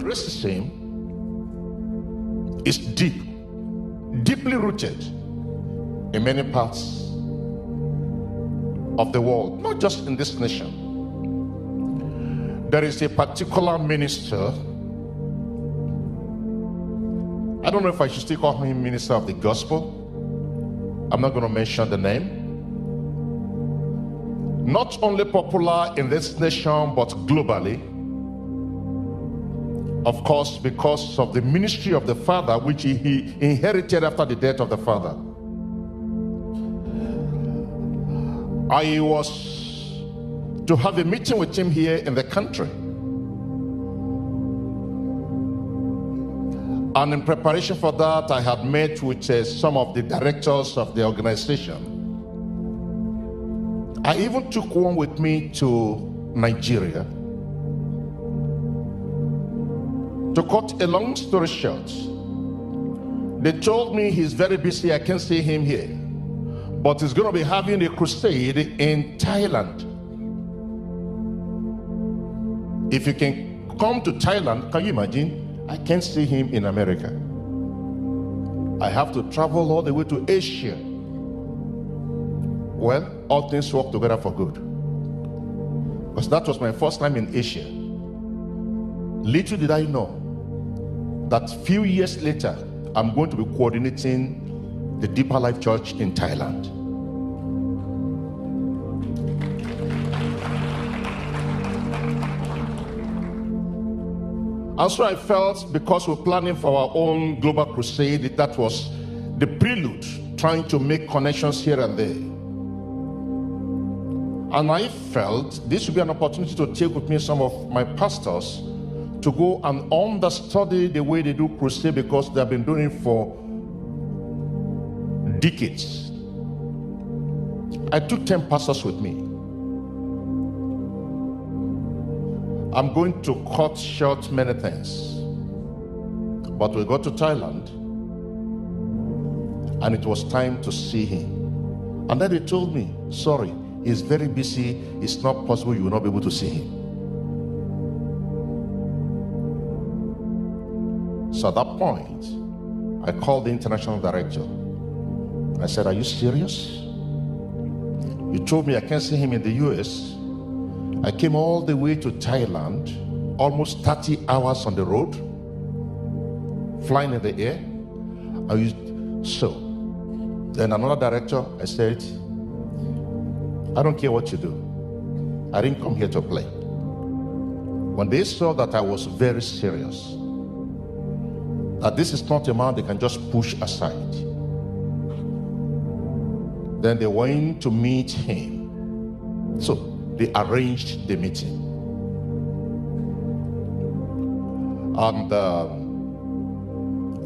racism is deeply rooted in many parts of the world, not just in this nation. There is a particular minister, I don't know if I should still call him minister of the gospel. I'm not going to mention the name. Not only popular in this nation, but globally. Of course, because of the ministry of the father, which he inherited after the death of the father. I was to have a meeting with him here in the country. And in preparation for that, I had met with some of the directors of the organization. I even took one with me to Nigeria. To cut a long story short, they told me he's very busy, I can't see him here. But he's going to be having a crusade in Thailand. If you can come to Thailand, can you imagine? I can't see him in America. I have to travel all the way to Asia. Well, all things work together for good. Because that was my first time in Asia. Little did I know that few years later, I'm going to be coordinating the Deeper Life Church in Thailand. And so I felt, because we're planning for our own global crusade, that was the prelude, trying to make connections here and there. And I felt this would be an opportunity to take with me some of my pastors to go and understudy the way they do crusade, because they've been doing it for decades. I took 10 pastors with me. I'm going to cut short many things. But we got to Thailand, and it was time to see him. And then they told me, sorry, he's very busy, it's not possible, you will not be able to see him. So at that point, I called the international director. I said, are you serious? You told me I can't see him in the US. I came all the way to Thailand, almost 30 hours on the road, flying in the air. So, then another director, I said, I don't care what you do. I didn't come here to play. When they saw that I was very serious, that this is not a man they can just push aside, then they went to meet him. So they arranged the meeting. And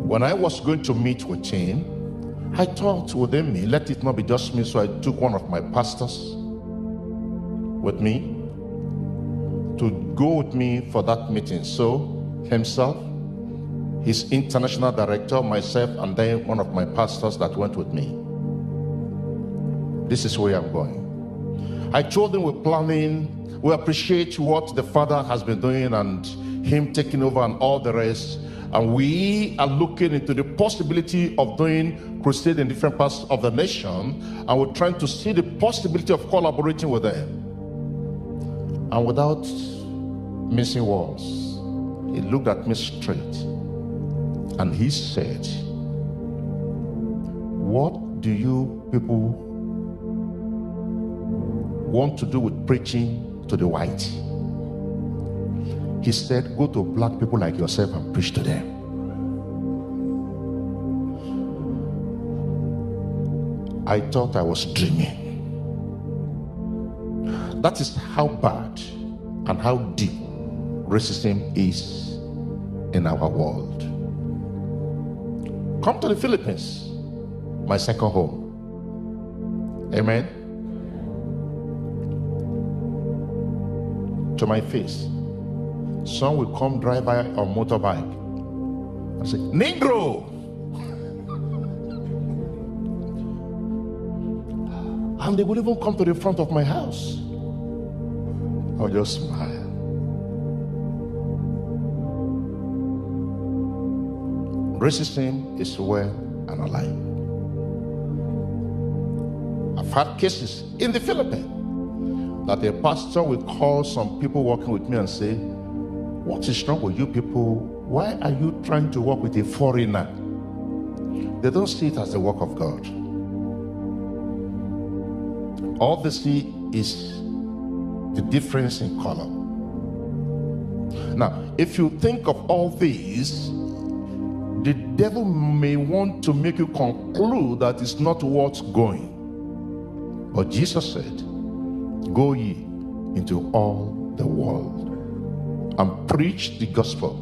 when I was going to meet with him, I thought within me, let it not be just me, so I took one of my pastors with me to go with me for that meeting. So himself, his international director, myself, and then one of my pastors that went with me. This is where I'm going. I told them we're planning, we appreciate what the Father has been doing and him taking over and all the rest. And we are looking into the possibility of doing crusade in different parts of the nation. And we're trying to see the possibility of collaborating with them. And without missing words, he looked at me straight. And he said, what do you people want to do with preaching to the white? He said, go to black people like yourself and preach to them. I thought I was dreaming. That is how bad and how deep racism is in our world. Come to the Philippines, my second home. Amen. To my face, some will come drive by on motorbike and say, Negro! And they will even come to the front of my house. I'll just smile. racism is well and alive. I've had cases in the Philippines that a pastor will call some people working with me and say, what is wrong with you people? Why are you trying to work with a foreigner? They don't see it as the work of God. All they see is the difference in color. Now, if you think of all these, the devil may want to make you conclude that it's not worth going. But Jesus said, go ye into all the world and preach the gospel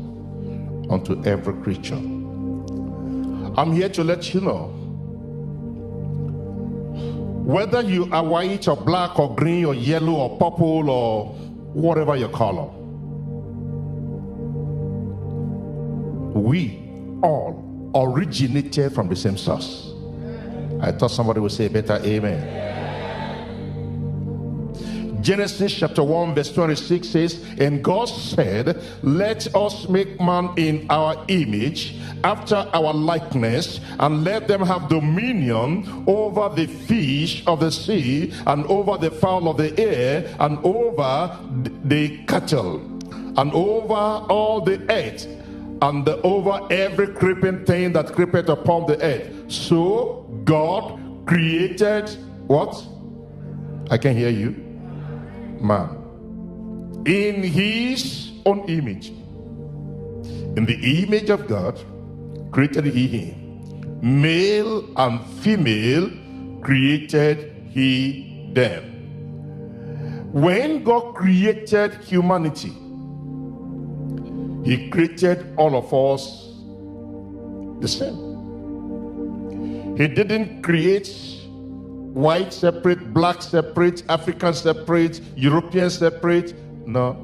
unto every creature. I'm here to let you know, whether you are white or black or green or yellow or purple or whatever your color, we all originated from the same source. I thought somebody would say better amen. Genesis chapter 1 verse 26 says, and God said, let us make man in our image, after our likeness, and let them have dominion over the fish of the sea, and over the fowl of the air, and over the cattle, and over all the earth, and over every creeping thing that creepeth upon the earth. So God created what? I can hear you. Man, in his own image, in the image of God created he him, male and female created he them. When God created humanity, he created all of us the same. He didn't create white separate, black separate, African separate, European separate. No.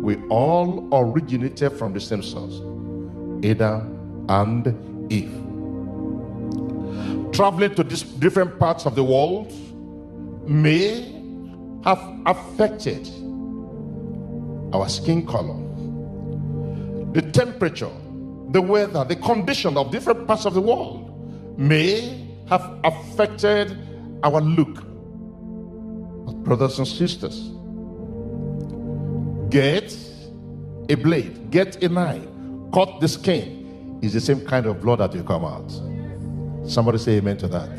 We all originated from the same source, Adam and Eve. Traveling to these different parts of the world may have affected our skin color, the temperature, the weather, the condition of different parts of the world may have affected our look. But brothers and sisters, get a blade, get a knife, cut the skin. It's the same kind of blood that will come out. Somebody say amen to that.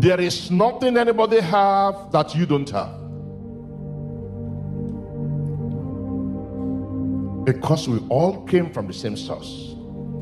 There is nothing anybody have that you don't have, because we all came from the same source.